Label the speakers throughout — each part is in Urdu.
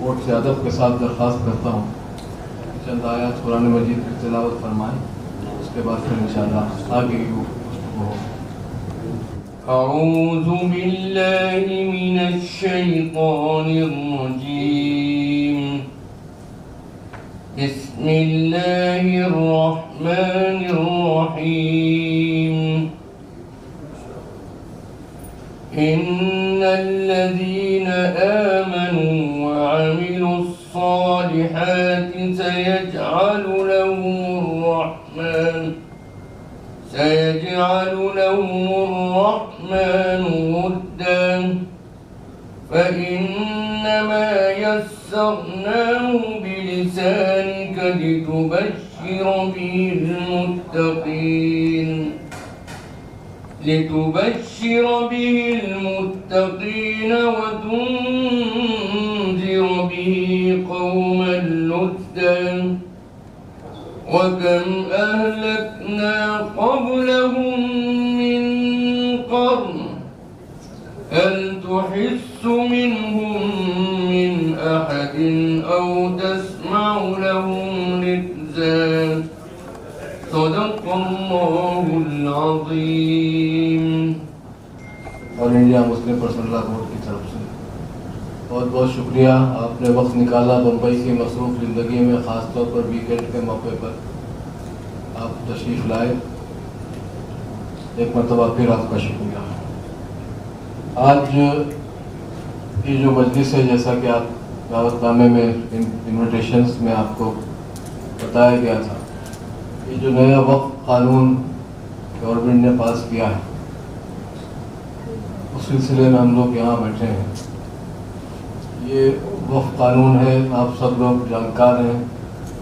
Speaker 1: ووٹ سے ادب کے ساتھ درخواست کرتا ہوں چند آیات قرآن مجید کی تلاوت فرمائیں، اس کے بعد پھر انشاءاللہ آگے کی گفتگو ہو۔
Speaker 2: اعوذ باللہ من الشیطان الرجیم، بسم اللہ الرحمن الرحیم، ان الذین آمنوا وعملوا الصالحات سيجعل لهم الرحمن ودا فإنما يسرناه بلسانك لتبشر به المتقين وتنذر به قوما لدا وكم أهلكنا قبلهم من قرن هل تحس منهم من أحد أو تسمع لهم ركزا صدق الله العظيم۔
Speaker 1: آل انڈیا مسلم پرسنل لا بورڈ کی طرف سے بہت بہت شکریہ، آپ نے وقت نکالا بمبئی کی مصروف زندگی میں، خاص طور پر ویکینڈ کے موقع پر آپ تشریف لائے، ایک مرتبہ پھر آپ کا شکریہ۔ آج کی جو مجلس ہے، جیسا کہ آپ دعوت نامے میں انویٹیشنز میں آپ کو بتایا گیا تھا، یہ جو نیا وقف قانون گورنمنٹ نے پاس کیا ہے، اس سلسلے میں ہم لوگ یہاں بیٹھے ہیں۔ یہ وقف قانون ہے، آپ سب لوگ جانکار ہیں،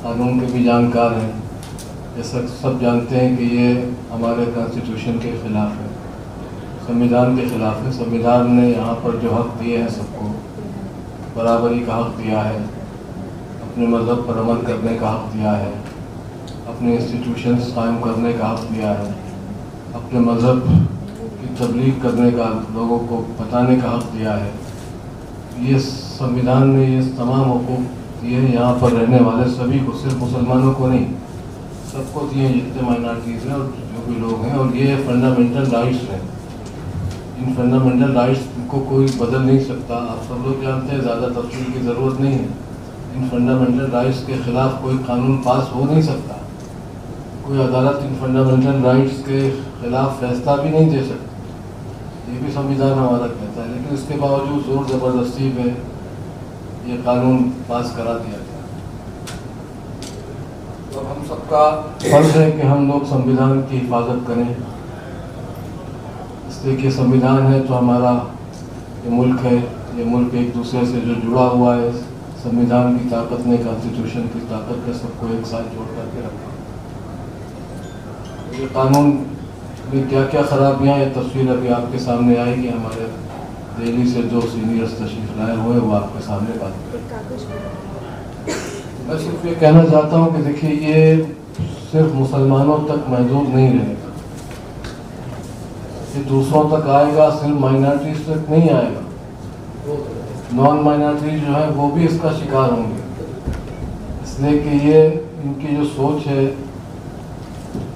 Speaker 1: قانون کے بھی جانکار ہیں، جیسا سب جانتے ہیں کہ یہ ہمارے کانسٹیٹیوشن کے خلاف ہے، سمویدھان کے خلاف ہے۔ سمویدھان نے یہاں پر جو حق دیے ہیں سب کو، برابری کا حق دیا ہے، اپنے مذہب پر عمل کرنے کا حق دیا ہے، اپنے انسٹیٹیوشنز قائم کرنے کا حق دیا ہے، اپنے مذہب کی تبلیغ کرنے کا، لوگوں کو بتانے کا حق دیا ہے۔ یہ سمویدھان نے یہ تمام حقوق دیے ہیں یہاں پر رہنے والے سبھی کو، صرف مسلمانوں کو نہیں، سب کو دیے ہیں، جتنے مائنارٹیز ہیں اور جو بھی لوگ ہیں، اور یہ فنڈامنٹل رائٹس ہیں۔ ان فنڈامنٹل رائٹس کو کوئی بدل نہیں سکتا، آپ سب لوگ جانتے ہیں، زیادہ تفصیل کی ضرورت نہیں ہے۔ ان فنڈامنٹل رائٹس کے خلاف کوئی قانون پاس ہو نہیں سکتا، کوئی عدالت ان فنڈامنٹل رائٹس کے خلاف فیصلہ بھی نہیں دے سکتی، یہ بھی سمویدھان ہمارا کہتا ہے۔ لیکن اس کے باوجود زور زبردستی میں یہ قانون پاس کرا دیا گیا۔ تو ہم سب کا فرض ہے کہ ہم لوگ سمویدھان کی حفاظت کریں، اس لیے کہ سمویدھان ہے تو ہمارا یہ ملک ہے، یہ ملک ایک دوسرے سے جو جڑا ہوا ہے، سمویدھان کی طاقت نے، کانسٹیٹیوشن کی طاقت نے سب کو ایک ساتھ جوڑ کر کے رکھا۔ یہ قانون میں کیا کیا خرابیاں، یہ تصویر ابھی آپ کے سامنے آئے گی، ہمارے دہلی سے جو سینئرز تشریف لائے ہوئے وہ آپ کے سامنے بات کریں۔ میں صرف یہ کہنا چاہتا ہوں کہ دیکھیے، یہ صرف مسلمانوں تک محدود نہیں رہے گا، یہ دوسروں تک آئے گا، صرف مائنارٹیز تک نہیں آئے گا، نان مائنارٹیز جو ہیں وہ بھی اس کا شکار ہوں گے، اس لیے کہ یہ ان کی جو سوچ ہے،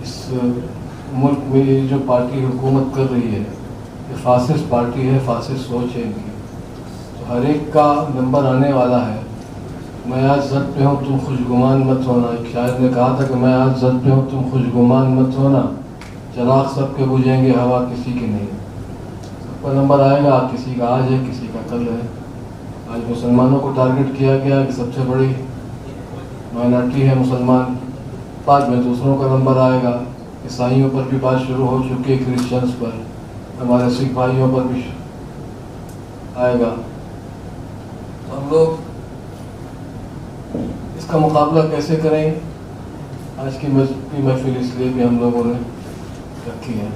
Speaker 1: اس ملک میں یہ جو پارٹی حکومت کر رہی ہے، یہ فاسسٹ پارٹی ہے، فاسسٹ سوچ ہے ان کی، تو ہر ایک کا نمبر آنے والا ہے۔ میں آج زد پہ ہوں تم خوشگمان مت ہونا، ایک شاعر نے کہا تھا کہ میں آج زد پہ ہوں تم خوشگمان مت ہونا، چراغ سب کے بجھیں گے، ہوا کسی کی نہیں، سب کا نمبر آئے گا، کسی کا آج ہے، کسی کا کل ہے۔ آج مسلمانوں کو ٹارگٹ کیا گیا کہ سب سے بڑی مائنارٹی ہے مسلمان، بعد میں دوسروں کا نمبر آئے گا، عیسائیوں پر بھی بات شروع ہو چکی ہے، کرسچنس پر، ہمارے سکھ بھائیوں پر بھی آئے گا۔ ہم لوگ اس کا مقابلہ کیسے کریں؟ آج کی محفل اس لیے بھی ہم لوگوں نے رکھی ہے،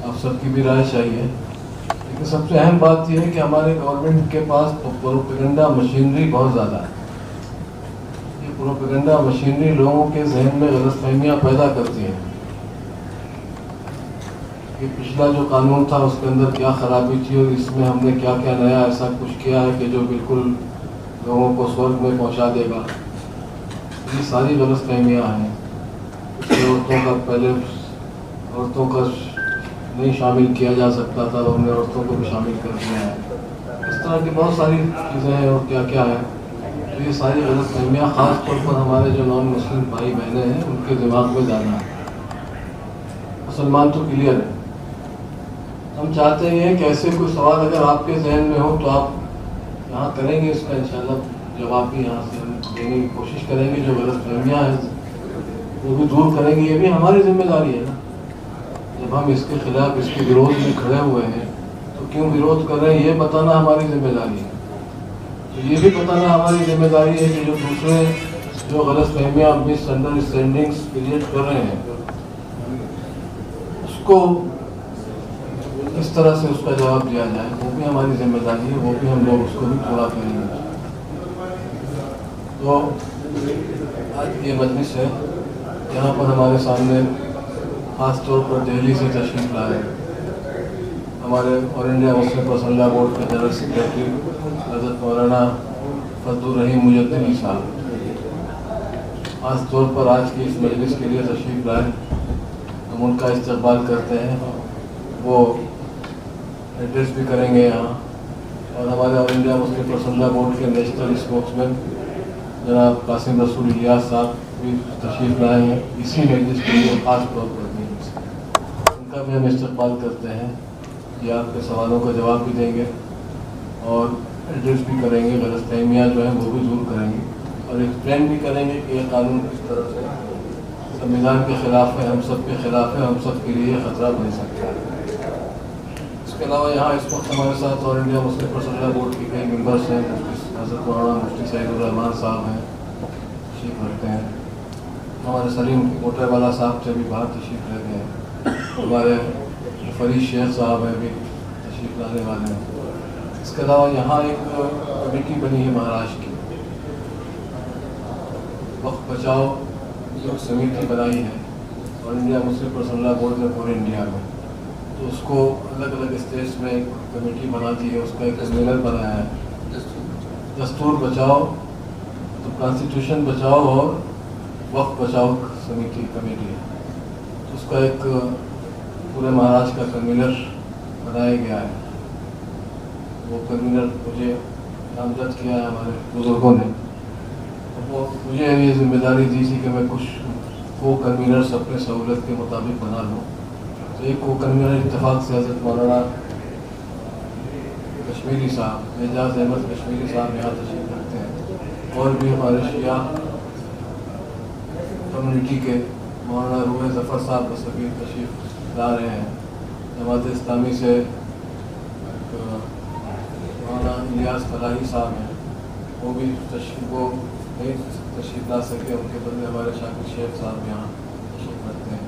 Speaker 1: آپ سب کی بھی رائے چاہیے، لیکن سب سے اہم بات یہ ہے کہ ہمارے گورنمنٹ کے پاس پروپیگنڈا مشینری بہت زیادہ ہے۔ یہ پروپیگنڈا مشینری لوگوں کے ذہن میں غلط فہمیاں پیدا کرتی ہیں کہ پچھلا جو قانون تھا اس کے اندر کیا خرابی تھی، اور اس میں ہم نے کیا کیا نیا ایسا کچھ کیا ہے کہ جو بالکل لوگوں کو سورگ میں پہنچا دے گا. یہ ساری غلط فہمیاں ہیں. اس میں عورتوں کا پہلے عورتوں کا نہیں شامل کیا جا سکتا تھا، اور انہیں عورتوں کو بھی شامل کر دیا ہے. اس طرح کی بہت ساری چیزیں ہیں اور کیا کیا ہے. تو یہ ساری غلط فہمیاں خاص طور پر ہمارے جو نان مسلم بھائی بہنیں ہیں ان کے دماغ میں جانا ہے. مسلمان تو کلیئر ہے. ہم چاہتے ہیں کہ ایسے کوئی سوال اگر آپ کے ذہن میں ہو تو آپ یہاں کریں گے، اس کا انشاءاللہ جواب بھی یہاں سے دینے کی کوشش کریں گے. جو غلط فہمیاں ہیں وہ بھی دور کریں گے. یہ بھی ہماری ذمہ داری ہے نا. جب ہم اس کے خلاف اس کے وروධ میں کھڑے ہوئے ہیں تو کیوں وروධ کر رہے ہیں یہ بتانا ہماری ذمہ داری ہے. تو یہ بھی بتانا ہماری ذمہ داری ہے کہ جو دوسرے جو غلط فہمیاں مس انڈرسٹینڈنگس کریٹ کر رہے ہیں اس کو اس طرح سے اس کا جواب دیا جائے. وہ بھی ہماری ذمہ داری ہے. وہ بھی ہم لوگ اس کو بھی پورا کریں گے. تو آج یہ مجلس ہے یہاں پر ہمارے سامنے خاص طور پر دہلی سے تشریف لائے ہمارے آل انڈیا مسلم پرسنل بورڈ کے جنرل سیکرٹری حضرت مولانا فضل الرحیم مجددی صاحب. خاص طور پر آج کی اس مجلس کے لیے تشریف لائے. ہم ان کا استقبال کرتے ہیں. وہ ایڈریس بھی کریں گے یہاں. اور ہمارے آل انڈیا مسلم پرسنل بورڈ کے نیشنل اسپوکس مین جناب قاسم رسول الیاس صاحب بھی تشریف لائے ہیں اسی مجلس کے لیے خاص طور پر. ان کا بھی ہم استقبال کرتے ہیں. یہ آپ کے سوالوں کا جواب بھی دیں گے اور ایڈریس بھی کریں گے. غلط فہمیاں جو ہیں وہ بھی دور کریں گے اور ایکسپلین بھی کریں گے کہ یہ قانون کس طرح سے سنویدھان کے خلاف ہے، ہم سب کے خلاف ہے، ہم سب کے لیے خطرہ بن سکتا ہے. اس کے علاوہ یہاں اس وقت ہمارے ساتھ آل انڈیا مسلم پرسنل بورڈ کے کئی ممبرس ہیں. حضرت مولانا مفتی سعید الرحمان صاحب ہیں، تشریف رکھتے ہیں. ہمارے سلیم موٹر والا صاحب سے بھی باہر تشریف رکھتے ہیں. ہمارے فرید شیخ صاحب ہیں بھی تشریف لانے والے ہیں. اس کے علاوہ یہاں ایک کمیٹی بنی ہے مہاراشٹر کی، وقت بچاؤ جو سمیتی بنائی ہے آل انڈیا مسلم پرسنل بورڈ میں پورے انڈیا میں. تو اس کو الگ الگ اسٹیٹس میں ایک کمیٹی بنا دی ہے. اس کا ایک کنوینر بنایا ہے دستور بچاؤ، تو کانسٹیٹیوشن بچاؤ اور وقت بچاؤ سمیتی کمیٹی ہے. اس کا ایک پورے مہاراشٹر کا کنوینر بنایا گیا ہے. وہ کنوینر مجھے نامزد کیا ہے ہمارے بزرگوں نے. وہ مجھے یہ ذمہ داری دی تھی کہ میں کچھ کو کنوینرس اپنے سہولت کے مطابق بنا لوں. تو ایک کو کنوینر اتفاق سے حضرت مولانا کشمیری صاحب اعجاز احمد کشمیری صاحب یہاں تشریف رکھتے ہیں. اور بھی ہمارے شیعہ کمیونٹی کے مولانا روح ظفر صاحب بصغیر تشریف لا رہے ہیں. جماعت اسلامی سے مولانا الیاس فلاحی صاحب ہیں، وہ بھی تشریف لا سکے. ان کے بدلے ہمارے شاکر شیخ صاحب یہاں تشریف رکھتے ہیں.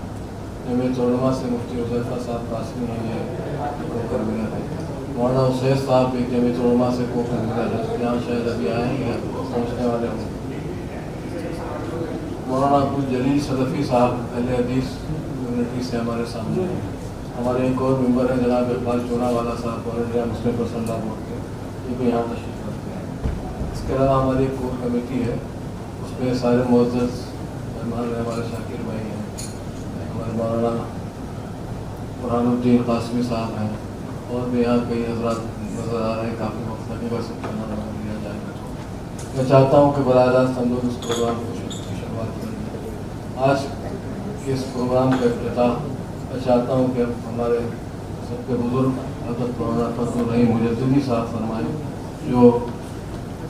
Speaker 1: جامعۃ علماء سے مفتی حذیفہ صاحب قاسمی ہیں، یہ کو کنوینر ہے. مولانا حسین صاحب بھی جامعۃ علماء سے کو کنوینر ہے. یہاں شاید ابھی آئیں گے، پہنچنے والے ہوں. مولانا عبدالجلیل صدفی صاحب اہل حدیث کمیونٹی سے ہمارے سامنے ہیں. ہمارے ایک اور ممبر ہیں جناب اقبال چونا والا صاحب آل انڈیا مسلم پرسنل بورڈ کے، یہ بھی یہاں تشریف رکھتے ہیں. اس کے علاوہ ہماری ایک کور کمیٹی ہے، اس میں سارے معزز مہمان ہمارے شاکر بھائی ہیں. ہمارے مولانا قرآن الدین قاسمی صاحب ہیں. اور بھی یہاں کئی حضرات نظر آ رہے ہیں. کافی وقت لگے گا سب کا نام لیا جائے گا. میں چاہتا ہوں کہ براہ راست ہم لوگ اس پروگرام کو شروعات کریں. آج کے اس پروگرام کا افتتاح میں چاہتا ہوں کہ ہمارے سب کے بزرگ حضرت مولانا فضل الرحیم مجددی صاحب فرمائیں، جو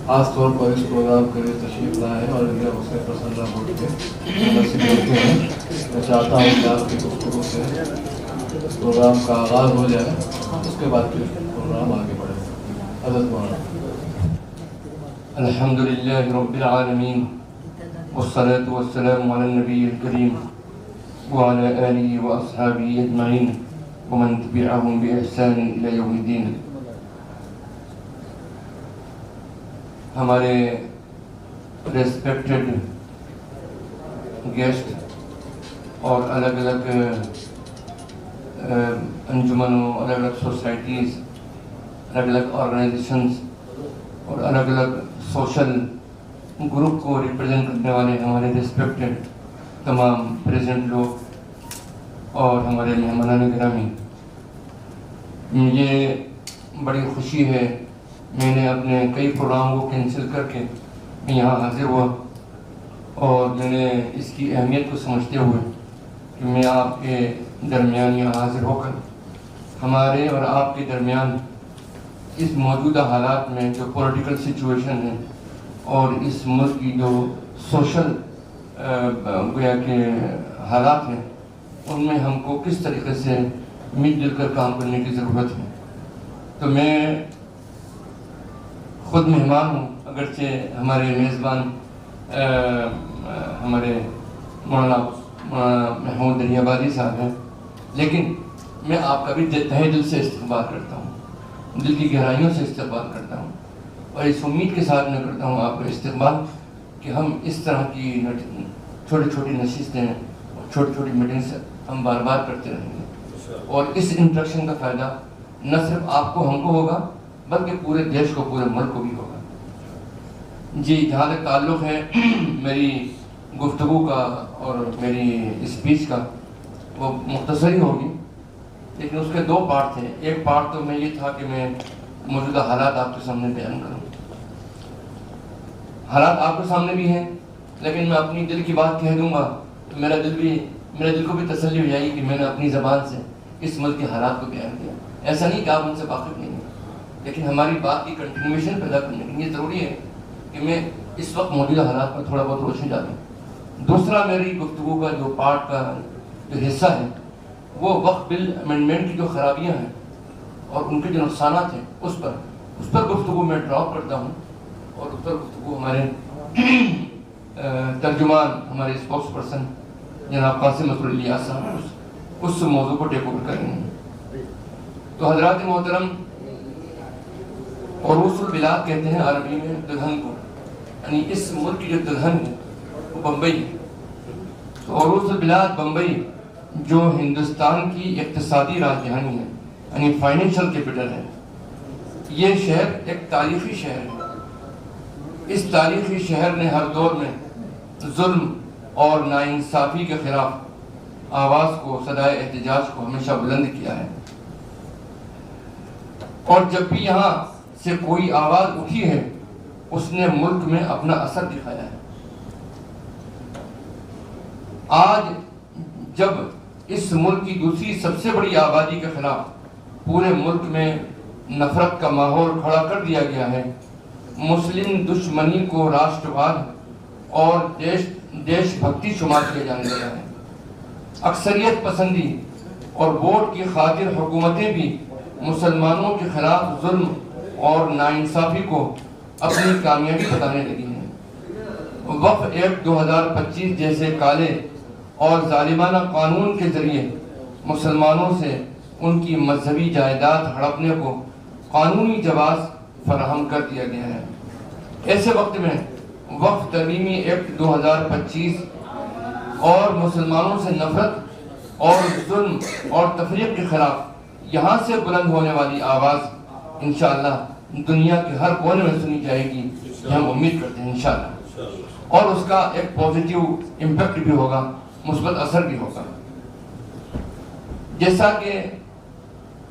Speaker 1: خاص طور پر اس پروگرام کے لیے تشریف لائے ہیں اور انڈیا مسلم پرسنل بورڈ کے سیکرٹری ہیں. میں چاہتا ہوں کہ آپ کی گفتگو سے اس پروگرام کا آغاز ہو جائے، اس کے بعد پھر پروگرام آگے بڑھے. حضرت مولانا.
Speaker 2: الحمد للہ رب العالمین والصلاة والسلام علی النبی الکریم وعلى آلہ واصحابہ اجمعین ومن تبعهم بإحسان إلى یوم الدین. ہمارے ریسپیکٹڈ گیسٹ اور الگ الگ انجمنوں، الگ الگ سوسائٹیز، الگ الگ آرگنائزیشنز اور الگ الگ سوشل گروپ کو ریپرزینٹ کرنے والے ہمارے ریسپیکٹڈ تمام پریزنٹ لوگ اور ہمارے مہمانان گرامی، مجھے بڑی خوشی ہے، میں نے اپنے کئی پروگرام کو کینسل کر کے میں یہاں حاضر ہوا، اور میں نے اس کی اہمیت کو سمجھتے ہوئے کہ میں آپ کے درمیان یہاں حاضر ہو کر ہمارے اور آپ کے درمیان اس موجودہ حالات میں جو پولیٹیکل سچویشن ہے اور اس ملک کی جو سوشل گویا کہ حالات ہیں ان میں ہم کو کس طریقے سے مل جل کر کام کرنے کی ضرورت ہے۔ تو میں خود مہمان ہوں، اگرچہ ہمارے میزبان ہمارے مولانا محمود دریابادی صاحب ہیں، لیکن میں آپ کا بھی تہہ دل سے استقبال کرتا ہوں، دل کی گہرائیوں سے استقبال کرتا ہوں، اور اس امید کے ساتھ میں کرتا ہوں آپ کا استقبال کہ ہم اس طرح کی چھوٹی چھوٹی نشستیں اور چھوٹی چھوٹی میٹنگس ہم بار بار کرتے رہیں گے، اور اس انٹریکشن کا فائدہ نہ صرف آپ کو ہم کو ہوگا بلکہ پورے دیش کو، پورے ملک کو بھی ہوگا۔ جی، جہاں تک تعلق ہے میری گفتگو کا اور میری اسپیچ کا، وہ مختصر ہی ہوگی، لیکن اس کے دو پارٹ تھے۔ ایک پارٹ تو میں یہ تھا کہ میں موجودہ حالات آپ کے سامنے بیان کروں۔ حالات آپ کے سامنے بھی ہیں، لیکن میں اپنی دل کی بات کہہ دوں گا تو میرے دل کو بھی تسلی ہو جائے گی کہ میں نے اپنی زبان سے اس ملک کے حالات کو بیان کیا۔ ایسا نہیں کہ آپ ان سے واقف نہیں ہیں، لیکن ہماری بات کی کنٹینیویشن پیدا کرنے کے لیے ضروری ہے کہ میں اس وقت موجودہ حالات پر تھوڑا بہت روشنی ڈالوں۔ دوسرا میری گفتگو کا جو پارٹ کا جو حصہ ہے وہ وقف بل امینڈمنٹ کی جو خرابیاں ہیں اور ان کے جو نقصانات ہیں اس پر گفتگو میں ڈراپ کرتا ہوں، اور اس پر گفتگو ہمارے ترجمان، ہمارے اسپوکس پرسن جناب قاسم الیاس صاحب اس موضوع کو ٹیک اوور کریں گے۔ تو حضرات محترم، عروس البلاد کہتے ہیں عربی میں دلہن کو، یعنی اس ملک کی جو دلہن ہے وہ بمبئی ہے۔ تو عروس البلاد بمبئی جو ہندوستان کی اقتصادی راجدھانی ہے، یعنی فائنینشل کیپٹل ہے، یہ شہر ایک تاریخی شہر ہے۔ اس تاریخی شہر نے ہر دور میں ظلم اور ناانصافی کے خلاف آواز کو، صدائے احتجاج کو ہمیشہ بلند کیا ہے، اور جب بھی یہاں سے کوئی آواز اٹھی ہے اس نے ملک میں اپنا اثر دکھایا ہے۔ آج جب اس ملک کی دوسری سب سے بڑی آبادی کے خلاف پورے ملک میں نفرت کا ماحول کھڑا کر دیا گیا ہے، مسلم دشمنی کو راشٹرواد اور دیش بھکتی شمار کیا جانے لگا ہے، اکثریت پسندی اور ووٹ کی خاطر حکومتیں بھی مسلمانوں کے خلاف ظلم اور ناانصافی کو اپنی کامیابی بتانے لگی ہیں۔ وقف ایکٹ 2025 جیسے کالے اور ظالمانہ قانون کے ذریعے مسلمانوں سے ان کی مذہبی جائیداد ہڑپنے کو قانونی جواز فراہم کر دیا گیا ہے۔ ایسے وقت میں وقف ترمیمی ایکٹ 2025 اور مسلمانوں سے نفرت اور ظلم اور تفریق کے خلاف یہاں سے بلند ہونے والی آواز انشاءاللہ دنیا کے ہر کونے میں سنی جائے گی، یہ ہم امید کرتے ہیں انشاءاللہ، اور اس کا ایک پوزیٹیو امپیکٹ بھی ہوگا، مثبت اثر بھی ہوگا۔ جیسا کہ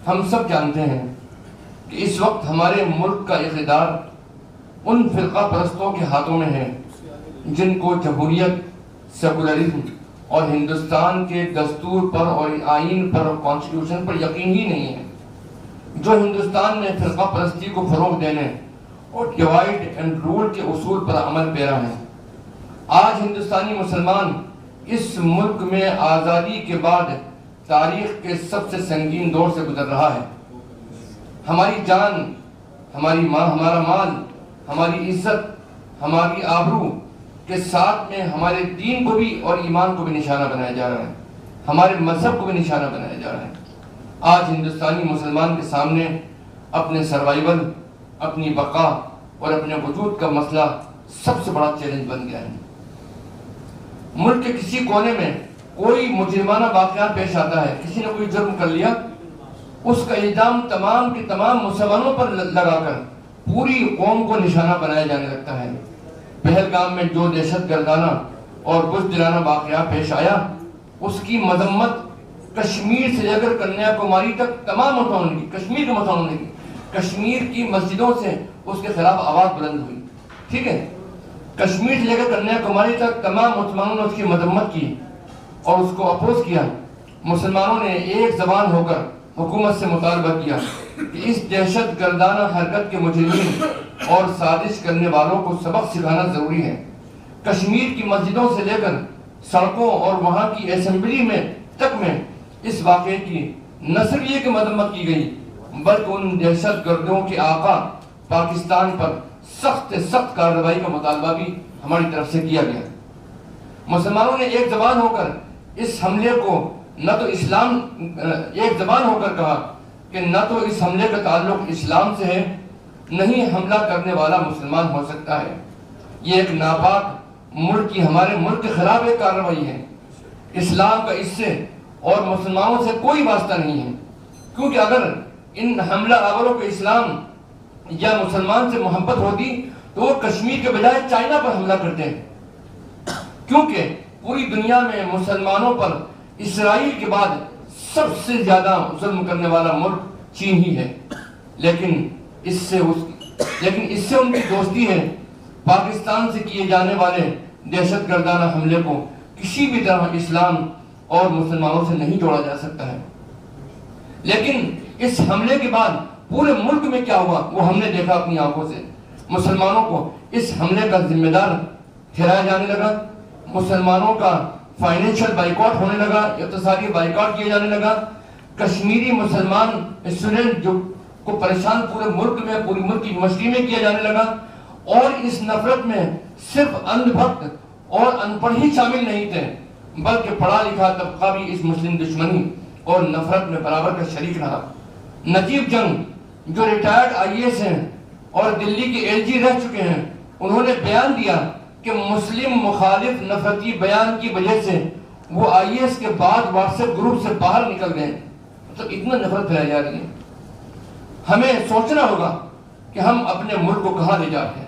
Speaker 2: ہم سب جانتے ہیں کہ اس وقت ہمارے ملک کا اقتدار ان فرقہ پرستوں کے ہاتھوں میں ہے جن کو جمہوریت، سیکولرزم اور ہندوستان کے دستور پر اور آئین پر اور کانسٹیٹیوشن پر یقین ہی نہیں ہے، جو ہندوستان میں فرقہ پرستی کو فروغ دینے اور ڈیوائیڈ اینڈ رول کے اصول پر عمل پیرا ہے۔ آج ہندوستانی مسلمان اس ملک میں آزادی کے بعد تاریخ کے سب سے سنگین دور سے گزر رہا ہے۔ ہماری جان، ہماری ماں، ہمارا مال، ہماری عزت، ہماری آبرو کے ساتھ میں ہمارے دین کو بھی اور ایمان کو بھی نشانہ بنایا جا رہا ہے، ہمارے مذہب کو بھی نشانہ بنایا جا رہا ہے۔ آج ہندوستانی مسلمان کے سامنے اپنے سروائیول، اپنی بقا اور اپنے وجود کا مسئلہ سب سے بڑا چیلنج بن گیا ہے۔ ملک کے کسی کونے میں کوئی مجرمانہ واقعات پیش آتا ہے، کسی نے کوئی جرم کر لیا، اس کا الزام تمام کے تمام مسلمانوں پر لگا کر پوری قوم کو نشانہ بنایا جانے لگتا ہے۔ پہلگام میں جو دہشت گردانہ اور بزدلانہ واقعہ پیش آیا، اس کی مذمت کشمیر سے لے کر کنیا کماری تک تمام مسلمانوں نے کی، کشمیر کے مسلمانوں نے کی۔ کشمیر کی مسجدوں سے اس کے خلاف آواز بلند ہوئی، ٹھیک ہے، کشمیر سے لے کر کنیا کماری تک تمام مسلمانوں نے اس کی مذمت کی اور اس کو اپوز کیا۔ مسلمانوں نے ایک زبان ہو کر حکومت سے مطالبہ کیا کہ اس دہشت گردانہ حرکت کے مجرمین اور سازش کرنے والوں کو سبق سکھانا ضروری ہے۔ کشمیر کی مسجدوں سے لے کر سڑکوں اور وہاں کی اسمبلی میں تک میں اس واقعے کی نہ صرف یہ کہ مذمت کی گئی، بلکہ ان دہشت گردوں کے آقا پاکستان پر سخت سخت کارروائی کا مطالبہ بھی ہماری طرف سے کیا گیا۔ مسلمانوں نے ایک زبان ہو کر اس حملے کو نہ تو ایک زبان ہو کر کہا کہ نہ تو اس حملے کا تعلق اسلام سے ہے، نہ ہی حملہ کرنے والا مسلمان ہو سکتا ہے۔ یہ ایک ناپاک ملک کی ہمارے ملک کے خلاف ایک کارروائی ہے۔ اسلام کا اس سے اور مسلمانوں سے کوئی واسطہ نہیں ہے، کیونکہ اگر ان حملہ آوروں کو اسلام یا مسلمان سے محبت ہوتی تو وہ کشمیر کے بجائے چائنا پر حملہ کرتے ہیں، کیونکہ پوری دنیا میں مسلمانوں پر اسرائیل کے بعد سب سے زیادہ ظلم کرنے والا ملک چین ہی ہے، لیکن اس سے ان کی دوستی ہے۔ پاکستان سے کیے جانے والے دہشت گردانہ حملے کو کسی بھی طرح اسلام اور مسلمانوں سے نہیں جوڑا جا سکتا ہے۔ لیکن اس حملے کے بعد پورے ملک میں کیا ہوا وہ ہم نے دیکھا اپنی آنکھوں سے۔ مسلمانوں کو اس حملے کا ذمہ دار ٹھہرایا جانے لگا، مسلمانوں کا فائنینشل بائیکاٹ ہونے لگا، اقتصادی بائیکاٹ کیا جانے لگا۔ کشمیری مسلمان اسٹوڈنٹ جو کو پریشان پورے ملک میں، پوری ملک کی یونیورسٹی میں کیا جانے لگا، اور اس نفرت میں صرف اندھ بھکت اور ان پڑھ ہی شامل نہیں تھے، بلکہ پڑھا لکھا طبقہ بھی اس مسلم دشمنی اور نفرت میں برابر کا شریک رہا۔ نجیب جنگ جو ریٹائرڈ آئی ایس ہیں اور دلی کے ایل جی رہ چکے ہیں، انہوں نے بیان دیا کہ مسلم مخالف نفرتی بیان کی وجہ سے وہ آئی ایس کے بعد واٹس ایپ گروپ سے باہر نکل گئے۔ مطلب اتنا نفرت پھیلائی جا رہی ہے۔ ہمیں سوچنا ہوگا کہ ہم اپنے ملک کو کہاں لے جاتے ہیں،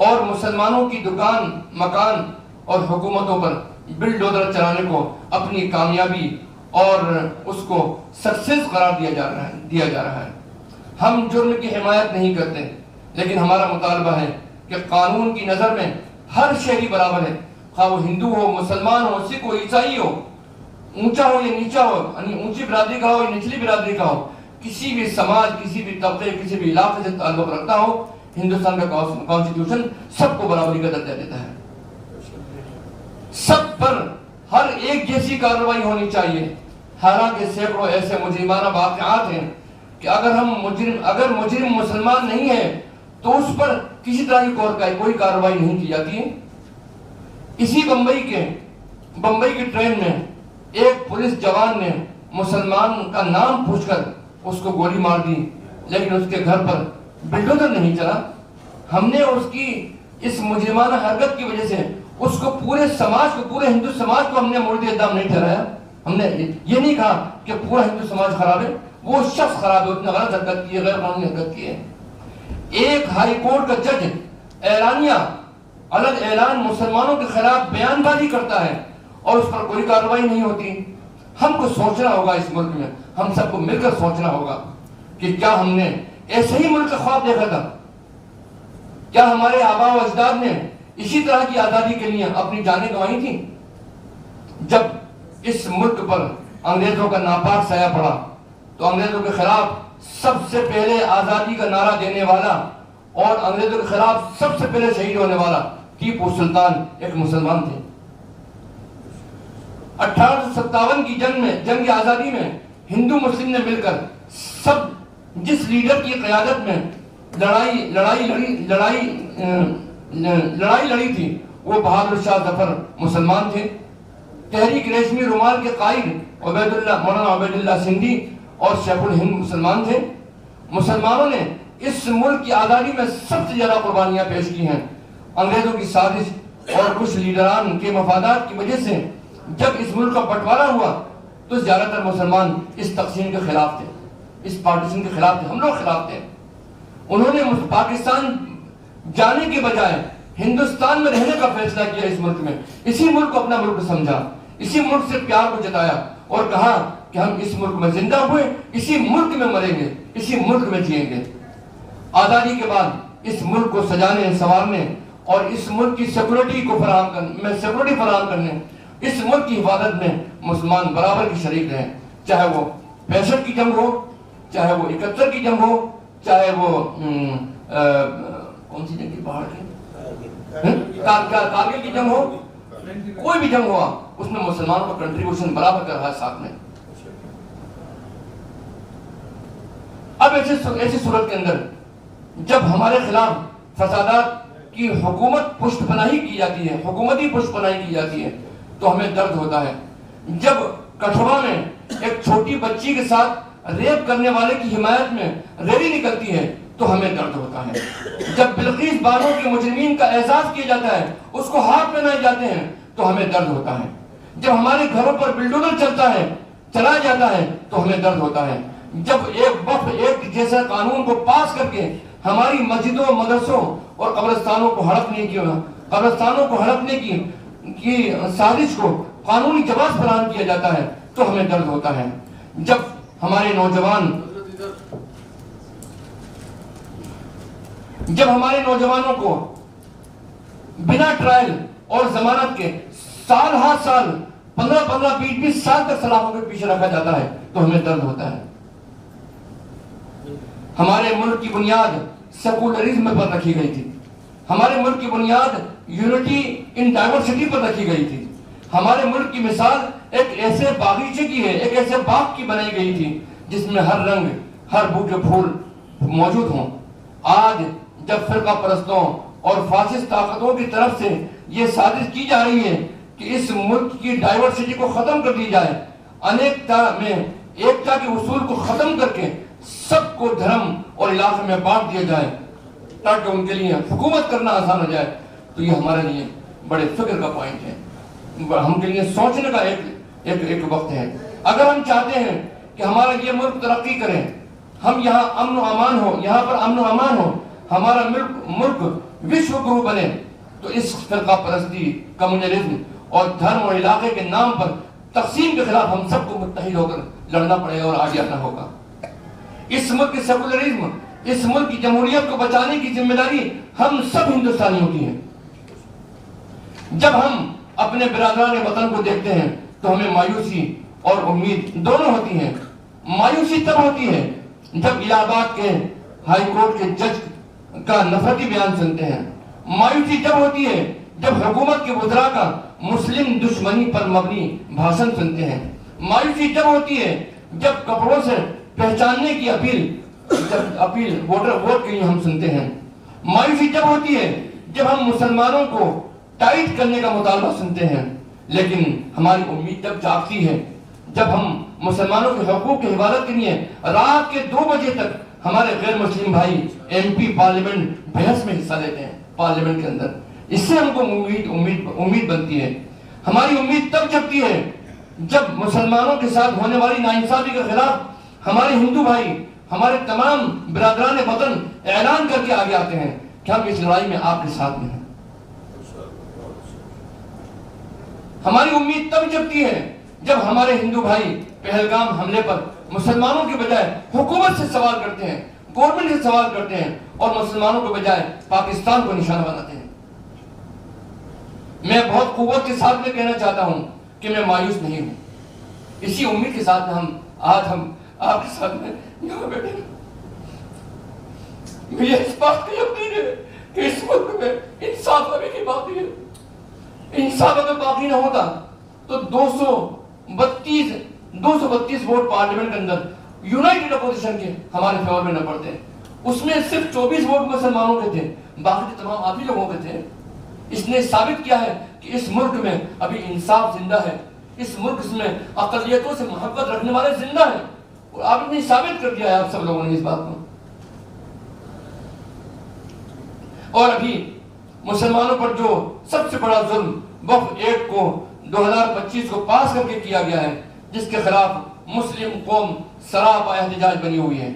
Speaker 2: اور مسلمانوں کی دکان، مکان اور حکومتوں پر بلڈوزر چلانے کو اپنی کامیابی اور اس کو سکسیس قرار دیا جا رہا ہے۔ ہم جرم کی حمایت نہیں کرتے، لیکن ہمارا مطالبہ ہے کہ قانون کی نظر میں ہر شہری برابر ہے، خواہ وہ ہندو ہو، مسلمان ہو، سکھ ہو، عیسائی ہو، اونچا ہو یا نیچا ہو، یعنی اونچی برادری کا ہو یا نچلی برادری کا ہو، کسی بھی سماج، کسی بھی طبقے، کسی بھی علاقے سے تعلق رکھتا ہو، ہندوستان کا کانسٹیٹیوشن سب کو برابری کا درجہ دیتا ہے۔ سب پر ہر ایک جیسی کارروائی ہونی چاہیے۔ حالانکہ سینکڑوں ایسے مجرمانہ واقعات ہیں کہ اگر مجرم مسلمان نہیں ہے تو اس پر کسی طرح کی کوئی کارروائی نہیں کی جاتی ہے۔ اسی بمبئی کی ٹرین میں ایک پولیس جوان نے مسلمان کا نام پوچھ کر اس کو گولی مار دی، لیکن اس کے گھر پر بلڈوزر نہیں چلا۔ ہم نے اس کی اس مجرمانہ حرکت کی وجہ سے اس کو پورے سماج کو، پورے ہندو سماج کو ہم نے مورد اعدام نہیں ٹھہرایا۔ ہم نے یہ نہیں کہا کہ پورا ہندو سماج خراب ہے، وہ شخص خراب ہے، اس نے غلط حرکت کی ہے، غیر قانونی حرکت کی ہے۔ ایک ہائی کورٹ کا جج اعلانیہ الگ اعلان مسلمانوں کے خلاف بیان بازی کرتا ہے اور اس پر کوئی کارروائی نہیں ہوتی۔ ہم کو سوچنا ہوگا، اس ملک میں ہم سب کو مل کر سوچنا ہوگا کہ کیا ہم نے ایسے ہی ملک کا خواب دیکھا تھا؟ کیا ہمارے آباء و اجداد نے اسی طرح کی آزادی کے لیے اپنی جانیں گنوائی تھیں؟ جب اس ملک پر انگریزوں کا ناپاک سایہ پڑا تو انگریزوں کے خلاف سب سے پہلے آزادی کا نعرہ دینے والا اور انگریزوں کے خلاف سب سے پہلے شہید ہونے والا ٹیپو سلطان ایک مسلمان تھے۔ 1857 کی جنگ آزادی میں ہندو مسلم نے مل کر جس لیڈر کی قیادت میں لڑائی لڑی تھی وہ بہادر شاہ ظفر مسلمان تھے۔ تحریک ریشمی رومال کے قائد مولانا عبید اللہ سندھی اور شیخ الہند مسلمان تھے۔ مسلمانوں نے اس ملک کی آزادی میں سب سے زیادہ قربانیاں پیش کی ہیں۔ انگریزوں کی سازش اور کچھ لیڈران کے مفادات کی وجہ سے جب اس ملک کا بٹوارا ہوا تو زیادہ تر مسلمان اس تقسیم کے خلاف تھے، اس پارٹیشن کے خلاف تھے، ہم لوگ خلاف تھے۔ انہوں نے پاکستان جانے کے بجائے ہندوستان میں رہنے کا فیصلہ کیا اس ملک میں، اسی ملک کو اپنا ملک سمجھا، اسی ملک سے پیار کو جتایا اور کہا کہ ہم اس ملک میں زندہ ہوئے، اسی ملک میں مریں گے، اسی ملک میں جئیں گے۔ آزادی کے بعد اس ملک کو سجانے سنوارنے اور اس ملک کی سیکورٹی فراہم کرنے، اس ملک کی حفاظت میں مسلمان برابر کی شریک رہے، چاہے وہ 65 کی جنگ ہو، چاہے وہ 71 کی جنگ ہو، چاہے وہ کون سی جنگ کی پہاڑ کی کارگل کی جنگ ہو، کوئی بھی جنگ ہوا اس میں مسلمانوں کا کنٹریبیوشن برابر کر رہا ہے ساتھ میں۔ اب ایسی صورت کے اندر جب ہمارے خلاف فسادات کی حکومت پشت پناہی کی جاتی ہے، حکومتی پشت پناہی کی جاتی ہے، تو ہمیں درد ہوتا ہے۔ جب کٹھوعہ میں ایک چھوٹی بچی کے ساتھ ریپ کرنے والے کی حمایت میں ریلی نکلتی ہے تو ہمیں درد ہوتا ہے۔ جب بلقیس بانو کے مجرمین کا اعزاز کیا جاتا ہے، اس کو ہاتھ پہنائے جاتے ہیں تو ہمیں درد ہوتا ہے۔ جب ہمارے گھروں پر بلڈوزر چلایا جاتا ہے تو ہمیں درد ہوتا ہے۔ جب ایک وقف ایک جیسا قانون کو پاس کر کے ہماری مسجدوں، مدرسوں اور قبرستانوں کو ہڑپنے کی سازش کو قانونی جواز فراہم کیا جاتا ہے تو ہمیں درد ہوتا ہے۔ جب ہمارے نوجوانوں کو بنا ٹرائل اور ضمانت کے سال ہر سال 15 20 سال تک سلاخوں کے پیچھے رکھا جاتا ہے تو ہمیں درد ہوتا ہے۔ ہمارے ملک کی بنیاد سیکولرزم پر رکھی گئی تھی، ہمارے ملک کی بنیاد یونٹی ان ڈائیورسٹی پر رکھی گئی تھی، ہمارے ملک کی مثال ایک ایسے باغیچے کی ہے، ایک ایسے باغ کی بنائی گئی تھی جس میں ہر رنگ، ہر بو کے پھول موجود ہوں۔ آج جب فرقہ پرستوں اور فاسسٹ طاقتوں کی طرف سے یہ سازش کی جا رہی ہے کہ اس ملک کی ڈائیورسٹی کو ختم کر دی جائے، انیکتا میں ایکتا کے اصول کو ختم کر کے سب کو دھرم اور علاقے میں بانٹ دیا جائے تاکہ ان کے لیے حکومت کرنا آسان ہو جائے، تو یہ ہمارے لیے بڑے فکر کا پوائنٹ ہے، ہم کے لیے سوچنے کا ایک وقت ہے۔ اگر ہم چاہتے ہیں کہ ہمارا یہ ملک ترقی کرے، ہم یہاں امن و امان ہو، یہاں پر امن و امان ہو، ہمارا ملک وشو گرو بنے، تو اس فرقہ پرستی، کمیونلزم اور دھرم اور علاقے کے نام پر تقسیم کے خلاف ہم سب کو متحد ہو کر لڑنا پڑے گا اور آگے آنا ہوگا۔ اس ملک کی سیکولرزم، اس ملک کی جمہوریت کو بچانے کی ذمہ داری ہم سب ہندوستانیوں کی ہے۔ جب ہم اپنے برادران وطن کو دیکھتے ہیں تو ہمیں مایوسی اور امید دونوں ہوتی ہیں۔ مایوسی تب ہوتی ہے جب الہ آباد کے ہائی کورٹ کے جج کا نفرتی بیان سنتے ہیں، مایوسی جب ہوتی ہے جب حکومت کے وزراء کا مسلم دشمنی پر مبنی بھاشن سنتے ہیں، مایوسی جب ہوتی ہے جب کپڑوں سے پہچاننے کی اپیل ووٹ کے لیے ہم سنتے ہیں، مایوسی جب ہوتی ہے جب ہم مسلمانوں کو ٹائٹ کرنے کا مطالبہ سنتے ہیں، لیکن ہماری امید جب جاگتی ہے جب ہم مسلمانوں کے حقوق کی حفاظت کے لیے رات کے 2 بجے تک ہمارے غیر مسلم بھائی MP پارلیمنٹ بحث میں حصہ لیتے ہیں پارلیمنٹ کے اندر، اس سے ہم کو امید بنتی ہے۔ ہماری امید تب جگتی ہے جب مسلمانوں کے ساتھ ہونے والی ناانصافی کے خلاف ہمارے ہندو بھائی، ہمارے تمام برادران وطن اعلان کر کے آگے آتے ہیں کہ ہم اس لڑائی میں آپ کے ساتھ میں ہیں۔ ہماری امید تب جگتی ہے جب ہمارے ہندو بھائی پہلگام حملے پر مسلمانوں کے بجائے حکومت سے سوال کرتے ہیں، گورنمنٹ سے سوال کرتے ہیں اور مسلمانوں کے بجائے پاکستان کو نشانہ بناتے ہیں۔ میں بہت قوت کے ساتھ میں کہنا چاہتا ہوں کہ میں مایوس نہیں ہوں، اسی امید کے ساتھ آج ہم آپ کے ساتھ میں یہاں بیٹھے ہیں۔ مجھے اس بات کی یقین ہے کہ اس ملک میں انصاف ابھی کی باقی ہے۔ انصاف اگر باقی نہ ہوتا تو 232 ووٹ پارلیمنٹ کے اندر یونائٹڈ اپوزیشن کے ہمارے فیور میں نہ پڑتے، اس میں صرف 24 ووٹ مسلمانوں کے تھے، باقی تمام آپ ہی لوگوں کے تھے۔ اس نے ثابت کیا ہے کہ اس ملک میں ابھی انصاف زندہ ہے، اس ملک میں اقلیتوں سے محبت رکھنے والے زندہ ہیں، اور آپ نے ثابت کر دیا ہے آپ سب لوگوں نے اس بات کو۔ اور ابھی مسلمانوں پر جو سب سے بڑا ظلم وقف ایکٹ کو 2025 کو پاس کر کے کیا گیا ہے، جس کے خلاف مسلم قوم سراپا احتجاج بنی ہوئی ہے،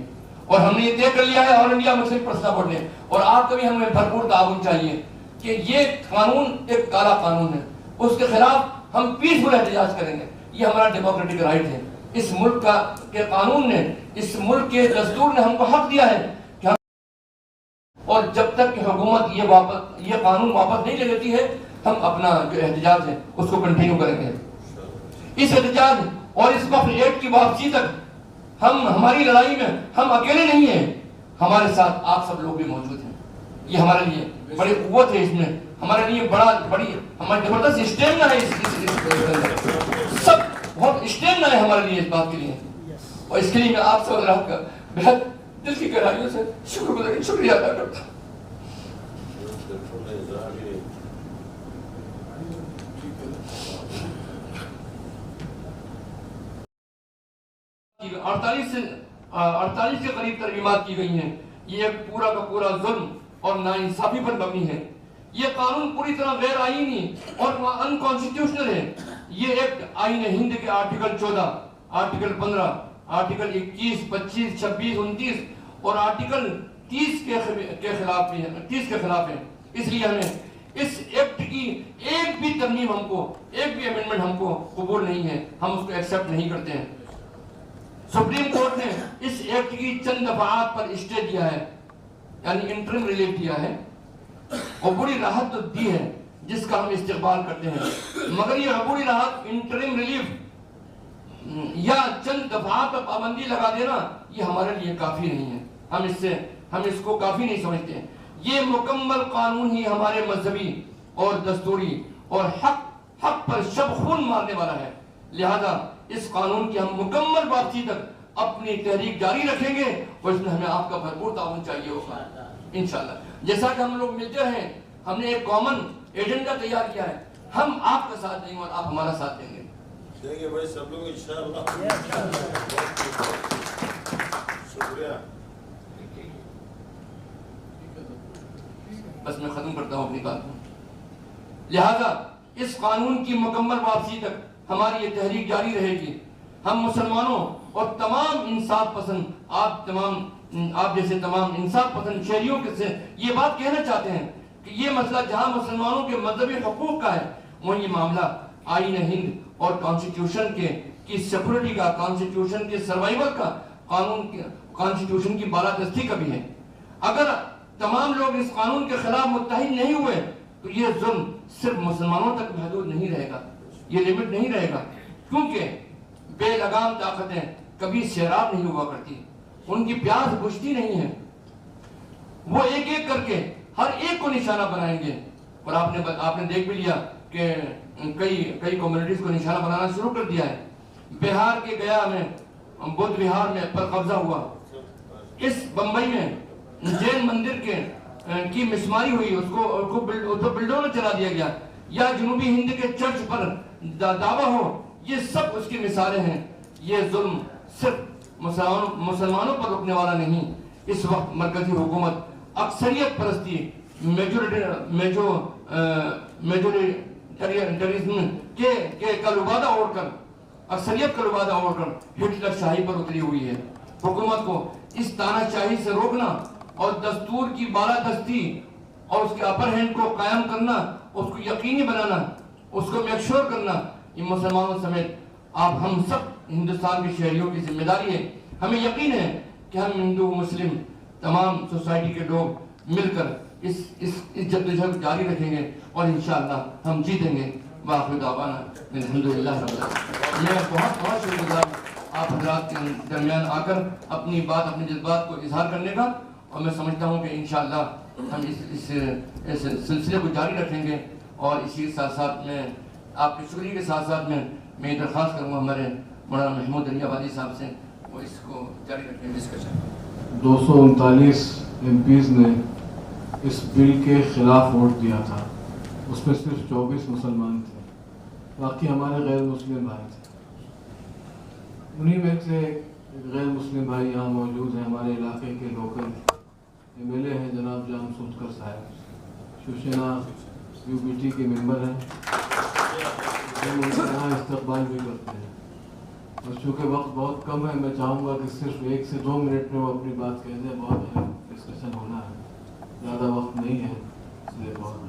Speaker 2: اور ہم نے یہ طے کر لیا ہے آل انڈیا مسلم پرسنل بورڈ نے، اور آپ کا بھی ہمیں بھرپور تعاون چاہیے کہ یہ قانون ایک کالا قانون ہے، اس کے خلاف ہم پیسفل احتجاج کریں گے، یہ ہمارا ڈیموکریٹک رائٹ ہے۔ اس ملک کے قانون نے، اس ملک کے دستور نے ہم کو حق دیا ہے کہ ہم، اور جب تک کہ حکومت یہ قانون واپس نہیں لے لیتی ہے، ہم اپنا جو احتجاج ہے اس کو کنٹینیو کریں گے۔ اس احتجاج اور اس وقت ایکٹ کی واپسی تک ہماری لڑائی میں ہم اکیلے نہیں ہیں، ہمارے ساتھ آپ سب لوگ بھی موجود ہیں۔ یہ ہمارے لیے بڑی قوت ہے، اس میں ہمارے لیے بڑی ہماری زبردست اسٹیمنا ہے، سب بہت اسٹیمنا ہے ہمارے لیے اس بات کے لیے، اور اس کے لیے میں آپ سب کا بہت دل کی گہرائیوں سے شکریہ ادا کرتا ہوں۔ اڑتالیس کے قریب ترمیمات کی گئی ہیں، یہ ایک پورا کا پورا ظلم اور ناانصافی پر مبنی ہے۔ یہ قانون پوری طرح غیر آئینی اور ان کانسٹیٹیوشنل ہے۔ یہ ایک آئین ہند کے آرٹیکل 14، آرٹیکل 15، آرٹیکل 21، 25، 26، 29 اور آرٹیکل 30 کے خلاف ہے۔ اس لیے ہمیں اس ایکٹ کی ایک بھی ترمیم ایک بھی امینڈمنٹ ہم کو قبول نہیں ہے، ہم اس کو ایکسپٹ نہیں کرتے ہیں۔ سپریم کورٹ نے اس ایکٹ کی چند دفعات پر اسٹے دیا ہے، یعنی انٹرم ریلیف دیا ہے، عبوری راحت تو دی ہے جس کا ہم استقبال کرتے ہیں، مگر یہ عبوری راحت، انٹرم ریلیف یا چند دفعات پر پابندی لگا دینا یہ ہمارے لیے کافی نہیں ہے، ہم اس کو کافی نہیں سمجھتے ہیں۔ یہ مکمل قانون ہی ہمارے مذہبی اور دستوری اور حق پر شب خون مارنے والا ہے، لہذا اس قانون کی ہم مکمل واپسی تک اپنی تحریک جاری رکھیں گے، اور اس میں ہمیں آپ کا بھرپور تعاون چاہیے ہوگا انشاءاللہ۔ جیسا کہ ہم لوگ ملتے رہے، ہم نے ایک کامن ایجنڈا تیار کیا ہے، ہم آپ کا ساتھ دیں گے اور آپ ہمارا ساتھ دیں گے۔
Speaker 3: دیں گے بھائی سب لوگ انشاءاللہ۔ شکریہ۔
Speaker 2: بس میں ختم کرتا ہوں اپنی بات کو۔ لہذا اس قانون کی مکمل واپسی تک ہماری یہ تحریک جاری رہے گی۔ ہم مسلمانوں اور تمام انصاف پسند آپ جیسے تمام انصاف پسند شہریوں سے یہ بات کہنا چاہتے ہیں کہ یہ مسئلہ جہاں مسلمانوں کے مذہبی حقوق کا ہے، وہیں یہ معاملہ آئین ہند اور کانسٹیٹیوشن کی سیکورٹی کا، کانسٹیٹیوشن کے سروائیول کا، کانسٹیٹیوشن کی بالادستی کا بھی ہے۔ اگر تمام لوگ اس قانون کے خلاف متحد نہیں ہوئے تو یہ ظلم صرف مسلمانوں تک محدود نہیں رہے گا، یہ لمٹ نہیں رہے گا، کیونکہ بے لگام طاقتیں کبھی سیراب نہیں ہوا کرتی، ان کی پیاس بجھتی نہیں ہے، وہ ایک ایک کر کے ہر ایک کو نشانہ بنائیں گے۔ اور آپ نے دیکھ بھی لیا کہ کئی کمیونٹیز کو نشانہ بنانا شروع کر دیا ہے۔ بہار کے گیا میں بدھ وہار میں پر قبضہ ہوا، اس بمبئی میں جین مندر کی مسماری ہوئی، اس کو بلڈوزر چلا دیا گیا، یا جنوبی ہند کے چرچ پر دعویٰ ہو، یہ سب اس کی مثالیں ہیں۔ یہ ظلم صرف مسلمانوں پر رکنے والا نہیں، اس وقت مرکزی حکومت اکثریت پرستی، میجورٹیرزم کے لبادہ اوڑھ کر، اکثریت کا لبادہ اوڑھ کر ہٹلر شاہی پر اتری ہوئی ہے۔ حکومت کو اس تانا شاہی سے روکنا اور دستور کی بالادستی اور اس کے اپر ہینڈ کو قائم کرنا، اس کو یقینی بنانا، اس کو میک شور کرنا، یہ مسلمانوں سمیت ہم سب ہندوستان کے شہریوں کی ذمہ داری ہے۔ ہمیں یقین ہے کہ ہم ہندو مسلم تمام سوسائٹی کے لوگ مل کر اس جدوجہد جاری رکھیں گے اور انشاءاللہ ہم جیتیں گے۔ وآخر دعوانا الحمدللہ رب العالمین۔ میں بہت شکر گزار آپ حضرات کے درمیان آ کر اپنی بات، اپنے جذبات کو اظہار کرنے کا، اور میں سمجھتا ہوں کہ انشاءاللہ ہم اس سلسلے کو جاری رکھیں گے، اور اسی کے ساتھ ساتھ میں آپ کے شکریہ کے ساتھ ساتھ میں درخواست کروں گا ہمارے مولانا محمود علی آبادی صاحب سے، وہ اس کو جاری رکھیں ڈسکشن۔
Speaker 1: 239 ایم پیز نے اس بل کے خلاف ووٹ دیا تھا، اس میں صرف 24 مسلمان تھے، باقی ہمارے غیر مسلم بھائی تھے۔ انہی میں سے ایک غیر مسلم بھائی یہاں موجود ہیں، ہمارے علاقے کے لوکل ایم ایل اے ہیں جناب جان سوتکر صاحب، شیوسینا یو پی ٹی کے ممبر ہیں، ہم ان کا یہاں استقبال بھی کرتے ہیں۔ اور چونکہ وقت بہت کم ہے میں چاہوں گا کہ صرف 1 سے 2 منٹ میں وہ اپنی بات کہہ دیں. بہت اہم ڈسکشن ہونا ہے, زیادہ وقت نہیں ہے, اس لیے بہت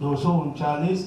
Speaker 4: 239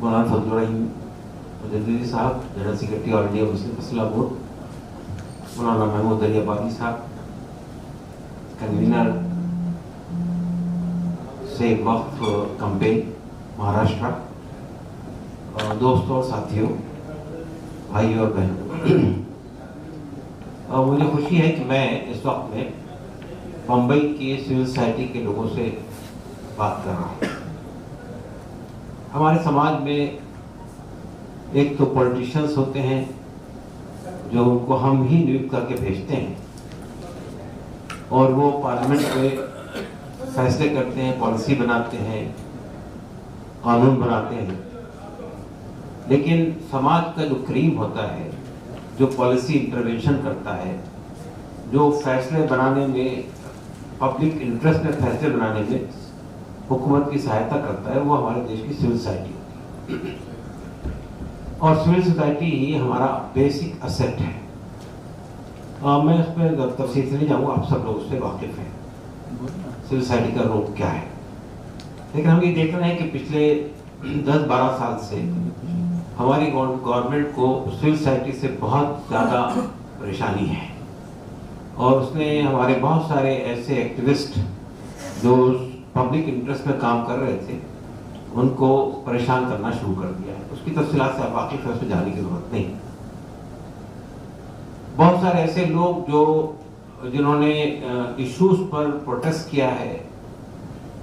Speaker 5: مولانا فضل الرحیم مجددی صاحب جنرل سیکرٹری آل انڈیا مسلم فصلہ بورڈ, مولانا محمود علی آبادی صاحب کنوینر سے وقف کمپین مہاراشٹرا, دوستوں اور ساتھیوں, بھائیوں اور بہنوں, مجھے خوشی ہے کہ میں اس وقت میں بمبئی کی سول سوسائٹی کے لوگوں سے بات کر رہا ہوں. ہمارے سماج میں ایک تو پولیٹیشنز ہوتے ہیں جو ان کو ہم ہی نیوکت کر کے بھیجتے ہیں اور وہ پارلیمنٹ میں فیصلے کرتے ہیں, پالیسی بناتے ہیں, قانون بناتے ہیں. لیکن سماج کا جو کریم ہوتا ہے, جو پالیسی انٹروینشن کرتا ہے, جو فیصلے بنانے میں, پبلک انٹرسٹ میں فیصلے بنانے میں حکومت کی سہایتا کرتا ہے, وہ ہمارے دیش کی سول سوسائٹی ہوتی ہے. اور سول سوسائٹی ہی ہمارا بیسک اسیٹ ہے. میں اس پہ تفصیل سے نہیں جاؤں گا, آپ سب لوگ اس سے واقف ہیں سول سوسائٹی کا رول کیا ہے. لیکن ہم یہ دیکھ رہے ہیں کہ پچھلے 10-12 سال سے ہماری گورنمنٹ کو سول سوسائٹی سے بہت زیادہ پریشانی ہے, اور اس نے ہمارے بہت سارے ایسے ایکٹیوسٹ جو پبلک انٹرسٹ میں کام کر رہے تھے ان کو پریشان کرنا شروع کر دیا ہے. اس کی تفصیلات سے آپ واقف ہیں, اس میں جانے کی ضرورت نہیں. بہت سارے ایسے لوگ جنہوں نے ایشوز پر پروٹیسٹ کیا ہے,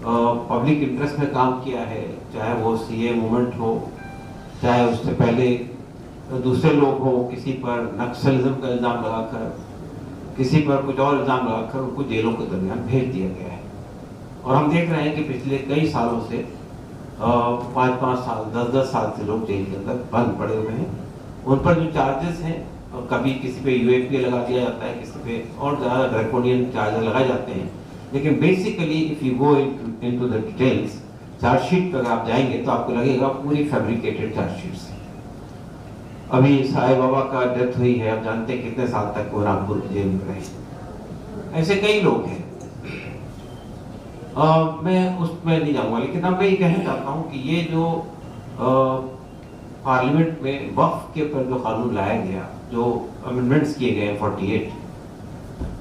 Speaker 5: پبلک انٹرسٹ میں کام کیا ہے, چاہے وہ سی اے موومنٹ ہو, چاہے اس سے پہلے دوسرے لوگ ہو, کسی پر نکسلزم کا الزام لگا کر, کسی پر کچھ اور الزام لگا کر ان کو جیلوں کے درمیان بھیج دیا گیا ہے. اور ہم دیکھ رہے ہیں کہ پچھلے کئی سالوں سے 5-5 سال 10-10 سال سے لوگ جیل کے اندر بند پڑے ہوئے ہیں. ان پر جو چارجز ہیں, کبھی کسی پہ یو اے پی لگا دیا جاتا ہے, کسی پہ اور زیادہ ڈریکونین چارجز لگائے جاتے ہیں. لیکن basically if you go into the details, charge sheet پہ اگر آپ جائیں گے تو آپ کو لگے گا پوری فیبریکیٹڈ چارج شیٹس ہیں. ابھی سائے بابا کا ڈیتھ ہوئی ہے, آپ جانتے ہیں کتنے سال تک وہ رامپور کی جیل میں رہے. ایسے کئی لوگ ہیں, میں اس میں نہیں جاؤں گا. لیکن اب میں یہ کہنا چاہتا ہوں کہ یہ جو پارلیمنٹ میں وقف کے اوپر جو قانون لایا گیا, جو امینڈمنٹس کیے گئے 48,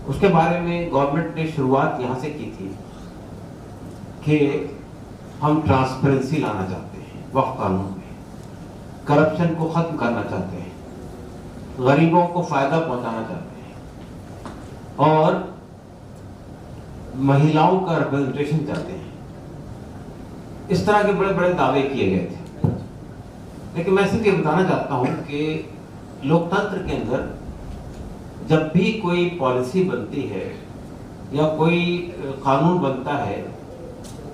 Speaker 5: اس کے بارے میں گورنمنٹ نے شروعات یہاں سے کی تھی کہ ہم ٹرانسپیرنسی لانا چاہتے ہیں وقف قانون میں, کرپشن کو ختم کرنا چاہتے ہیں, غریبوں کو فائدہ پہنچانا چاہتے ہیں, اور مہیلاؤں کا ریپرزنٹیشن چاہتے ہیں. اس طرح کے بڑے بڑے دعوے کیے گئے تھے. لیکن میں صرف یہ بتانا چاہتا ہوں کہ لوکتنتر کے اندر جب بھی کوئی پالیسی بنتی ہے یا کوئی قانون بنتا ہے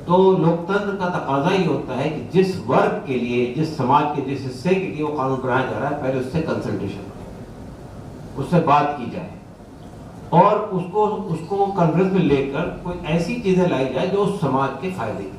Speaker 5: تو لوکتنتر کا تقاضا یہ ہوتا ہے کہ جس ورگ کے لیے, جس سماج کے جس حصے کے لیے وہ قانون بنایا جا رہا ہے, پہلے اس سے کنسلٹیشن ہو, اس سے بات کی جائے, اور اس کو کانفرنس میں لے کر کوئی ایسی چیزیں لائی جائے جو اس سماج کے فائدے کی.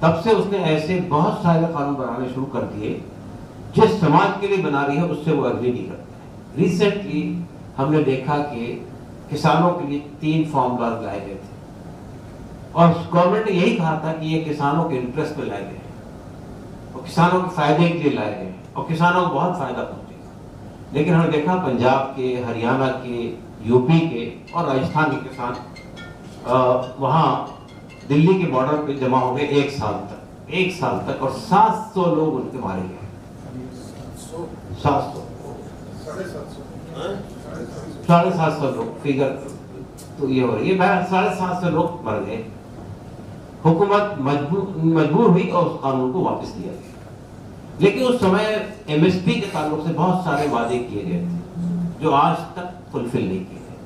Speaker 5: تب سے اس نے ایسے بہت سارے قانون بنانے شروع کر دیے جس سماج کے لیے بنا رہی ہے اس سے وہ اگری نہیں کرتے. ریسنٹلی ہم نے دیکھا کہ کسانوں کے لیے 3 فارمولاز لائے گئے تھے, اور گورنمنٹ نے یہی کہا تھا کہ یہ کسانوں کے انٹرسٹ میں لائے گئے ہیں اور کسانوں کے فائدے کے لیے لائے گئے ہیں اور کسانوں کو بہت فائدہ پہنچے گا. لیکن ہم نے دیکھا پنجاب کے, ہریانہ کے, یو پی کے اور راجستھان کے کسان وہاں دلی کے بارڈر پہ جمع ہو گئے 1 سال تک, اور 700 لوگ ان کے مارے گئے. 750 لوگ فگر تو یہ ہو رہی ہے. 750 لوگ مر گئے. حکومت مجبور ہوئی اور اس قانون کو واپس لیا گیا. لیکن اس سمے ایم ایس پی کے تعلق سے بہت سارے وعدے کیے گئے تھے جو آج تک فلفل نہیں کیے گئے.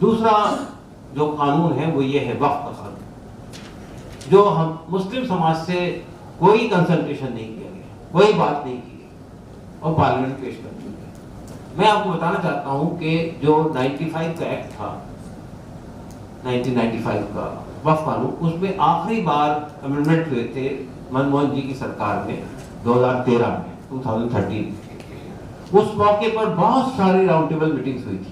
Speaker 5: دوسرا جو قانون ہے وہ یہ ہے وقف کا قانون, جو ہم مسلم سماج سے کوئی کنسلٹیشن نہیں کیا گیا, کوئی بات نہیں کی گئی اور پارلیمنٹ پیش کر دی گئی. میں آپ کو بتانا چاہتا ہوں کہ جو 95 کا ایکٹ تھا, 1995 کا وقف قانون, اس میں آخری بار امینڈمنٹ ہوئے تھے منموہن جی کی سرکار میں 2013 میں 2013. اس موقع پر بہت ساری راؤنڈ ٹیبل میٹنگز ہوئی تھی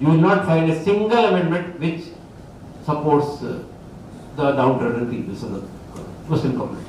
Speaker 5: you will not find a single amendment which supports the downtrodden peoples of the Muslim community.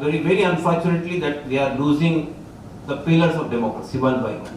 Speaker 5: very unfortunately that we are losing the pillars of democracy one by one.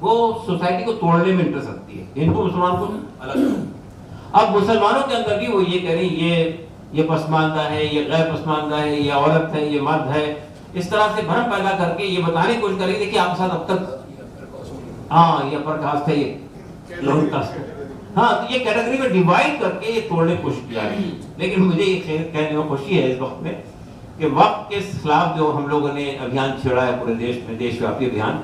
Speaker 5: وہ سوسائٹی کو توڑنے میں انٹرسٹ رکھتی ہے، ہندو مسلمان کو الگ۔ اب مسلمانوں کے اندر بھی وہ یہ کہہ رہی یہ پسماندہ ہے، یہ غیر پسماندہ ہے، یہ عورت ہے، یہ مرد ہے، اس طرح سے بھرم پیدا کر کے یہ بتانے کی کوشش کریں گے کہ آپ کے ساتھ اب تک یہ اپر کاسٹ ہے، یہ لوور کاسٹ ہے، تو یہ کیٹیگری میں ڈیوائڈ کر کے یہ توڑنے کی کوشش کیا ہے۔ لیکن مجھے یہ کہنے میں خوشی ہے اس وقت میں کہ وقت کے خلاف جو ہم لوگوں نے ابھیان چھیڑا ہے پورے دیش میں، دیش ویاپی ابھیان،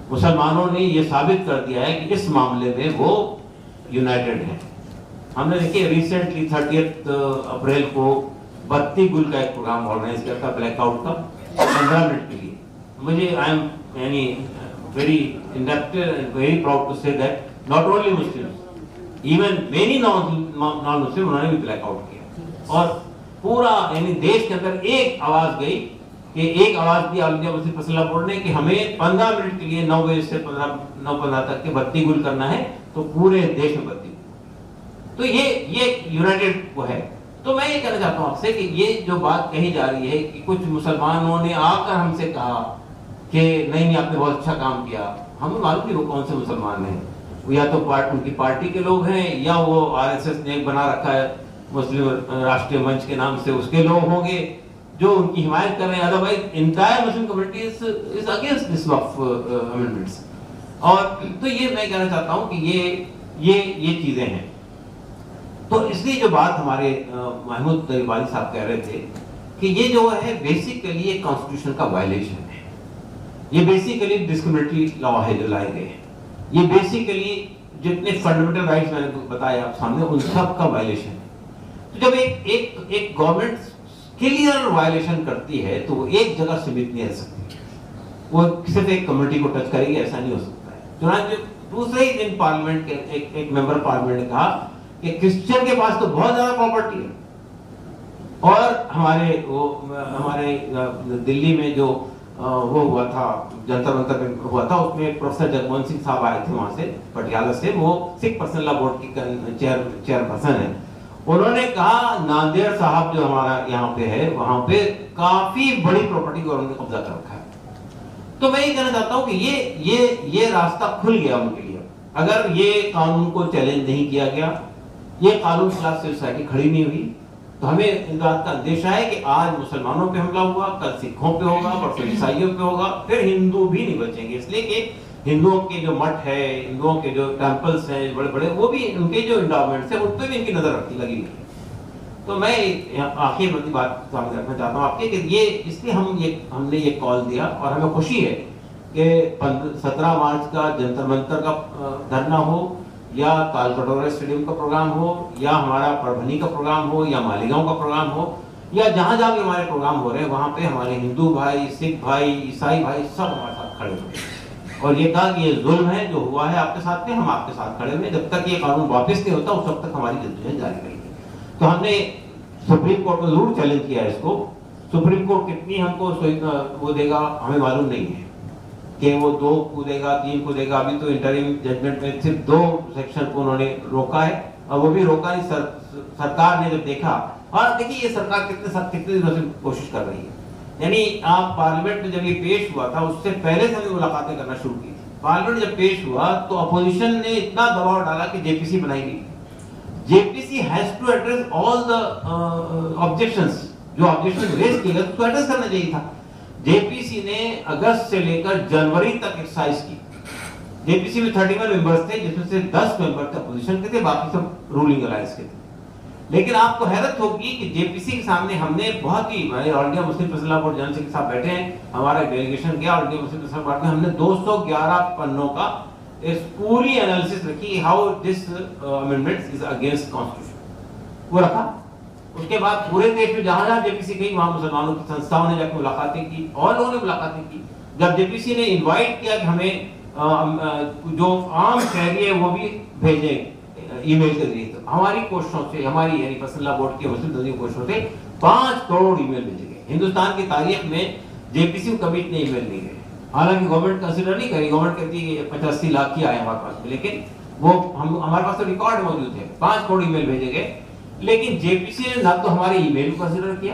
Speaker 5: مسلمانوں نے یہ ثابت کر دیا ہے کہ اس معاملے میں وہ یونائٹڈ ہیں۔ ہم نے دیکھیے ریسنٹلی 30 اپریل کو بتی گل کا ایک پروگرام آرگنائز کیا تھا بلیک آؤٹ کا 15 منٹ کے لیے۔ مجھے آئی ایم یعنی very inducted and very proud to say that not only Muslims, even many non Muslim انہوں نے بھی بلیک آؤٹ کیا، اور پورا یعنی دیش کے اندر ایک آواز گئی کہ ایک آواز دی آل انڈیا مسلم فیصلہ بورڈ نے کہ ہمیں 15 منٹ کے لیے 9 بجے سے 9:15 تک کے بتی گل کرنا ہے، تو پورے دیش میں بتی گل۔ تو یہ یونائٹڈ وہ ہے۔ تو میں یہ کہنا چاہتا ہوں آپ سے کہ یہ جو بات کہی جا رہی ہے کہ کچھ مسلمانوں نے آ کر ہم سے کہا کہ نہیں آپ نے بہت اچھا کام کیا، ہمیں معلوم نہیں وہ کون سے مسلمان ہیں، وہ یا تو ان کی پارٹی کے لوگ ہیں یا وہ RSS نے ایک بنا رکھا ہے مسلم راشٹریہ منچ کے نام سے، اس کے لوگ ہوں گے جو ان کی حمایت کر رہے ہیں۔ Otherwise entire Muslim community is against this وقف امینڈمنٹس۔ اور تو یہ میں کہنا چاہتا ہوں کہ یہ چیزیں ہیں۔ تو اس لیے جو بات ہمارے محمود طیب صاحب کہہ رہے تھے کہ یہ جو ہے بیسیکلی ایک کانسٹیٹیوشن کا وائلیشن ہے، یہ بیسیکلی ڈسکریمنیٹری لا ہے جو لائے گئے ہیں، یہ بیسیکلی جتنے فنڈامنٹل رائٹس میں نے بتایا آپ سامنے ان سب کا وائلیشن ہے۔ تو جب ایک گورنمنٹ کلیئر وائلیشن کرتی ہے تو وہ ایک جگہ سمت نہیں رہ سکتی، وہ صرف ایک کمیونٹی کو ٹچ کرے گی، ایسا نہیں ہو سکتا ہے۔ چنانچہ دوسرے ہی دن پارلیمنٹ کے ایک ممبر پارلیمنٹ نے کہا کہ کرسچن کے پاس تو بہت زیادہ پراپرٹی ہے، اور ہمارے دلی میں جو وہ ہوا تھا جنتر منتر میں ہوا تھا، اس میں پروفیسر جگموہن سنگھ صاحب آئے تھے وہاں سے پٹیالہ سے، وہ سکھ پرسنل لا بورڈ کی چیئر پرسن ہیں۔ انہوں نے کہا ناندیڑ صاحب جو ہمارا یہاں پہ ہے وہاں پہ کافی بڑی پراپرٹی کو انہوں نے قبضہ کر رکھا ہے۔ تو میں یہ کہنا چاہتا ہوں کہ یہ راستہ کھل گیا ان کے لیے، اگر یہ قانون کو چیلنج نہیں کیا گیا، یہ قانون خلاف سوسائٹی کھڑی نہیں ہوئی، تو ہمیں اس بات کا اندیشہ ہے کہ آج مسلمانوں پہ حملہ ہوا، کل سکھوں پہ ہوگا، پرسوں عیسائیوں پہ ہوگا، پھر ہندو بھی نہیں بچیں گے، اس لیے کہ ہندوؤں کے جو مٹھ ہے، ہندوؤں کے جو ٹیمپلز ہیں بڑے بڑے، وہ بھی ان کے جو انڈاؤمنٹس ہیں ان پہ بھی ان کی نظر لگی ہوئی ہے۔ تو میں آخر میں بات سامنے رکھنا چاہتا ہوں آپ کے کہ یہ اس لیے ہم نے یہ کال دیا، اور ہمیں خوشی ہے کہ 17 مارچ کا جنتر منتر کا دھرنا ہو، یا تال کٹورا اسٹیڈیم کا پروگرام ہو، یا ہمارا پربھنی کا پروگرام ہو، یا مالیگاؤں کا پروگرام ہو، یا جہاں جہاں بھی ہمارے پروگرام ہو رہے ہیں وہاں پہ ہمارے ہندو بھائی، سکھ بھائی، عیسائی بھائی سب ہمارے ساتھ کھڑے ہوئے اور یہ کہا کہ یہ ظلم ہے جو ہوا ہے آپ کے ساتھ میں، ہم آپ کے ساتھ کھڑے ہوئے، جب تک یہ قانون واپس نہیں ہوتا اس وقت تک ہماری جدوجہد جاری رہے گی۔ تو ہم نے سپریم کورٹ میں ضرور چیلنج کیا ہے اس کو، سپریم کورٹ کتنی ہم کو وہ دے گا ہمیں معلوم نہیں ہے کہ وہ 2 کو دے گا 3 کو دے گا، ابھی تو انٹریم ججمنٹ میں صرف 2 سیکشن کو انہوں نے روکا ہے، اور وہ بھی روکا نہیں سرکار نے جب دیکھا، اور دیکھیے یہ سرکار کتنے دنوں سے کوشش کر رہی ہے، یعنی آپ پارلیمنٹ میں جب یہ پیش ہوا تھا اس سے پہلے سے ہمیں ملاقاتیں کرنا شروع کی تھی، پارلیمنٹ جب پیش ہوا تو اپوزیشن نے اتنا دباؤ ڈالا کہ JPC بنائی گئی، JPC has to address all the objections, جو آبجیکشن ریز کیے گئے اس کو ایڈریس کرنا چاہیے تھا۔ JPC نے اگست سے لے کر جنوری تک ایکسرسائز کی، JPC میں 31 ممبرز تھے جس میں سے 10 ممبر اپوزیشن کے تھے، باقی سب رولنگ الائنس کے تھے۔ لیکن آپ کو حیرت ہوگی کہ JPC کے سامنے ہم نے بہت ہی آل انڈیا مسلم فیصلہ بورڈ جنرل سیکرٹری صاحب بیٹھے ہیں، ہمارا ڈیلیگیشن گیا آل انڈیا مسلم فیصلہ بورڈ میں، ہم نے 211 پنوں کا اس پوری انالیسس رکھی how this amendments is against constitution, وہ رکھا۔ اس کے بعد پورے دیش میں جہاں جہاں JPC گئی وہاں مسلمانوں کی سنستھاؤں نے جا کے ملاقاتیں کی اور لوگوں نے ملاقاتیں کی۔ جب JPC نے انوائٹ کیا کہ ہمیں جو عام شہری ہے وہ بھی بھیجیں ای میل کے ذریعے، تو ہماری کوششوں سے، ہماری یعنی فیصلہ لا بورڈ کی مسلم تنظیم کوششوں سے 5 کروڑ ای میل بھیجے گئے۔ ہندوستان کی تاریخ میں JPC کو کبھی اتنے ای میل نہیں گئے، حالانکہ گورنمنٹ کنسیڈر نہیں کری، گورنمنٹ کہتی ہے 85 لاکھ کی آئے ہمارے پاس، لیکن وہ ہمارے پاس تو ریکارڈ موجود ہے، 5 کروڑ ای میل بھیجے گئے۔ لیکن JPC نے نہ تو ہمارے ای میل کو کنسیڈر کیا،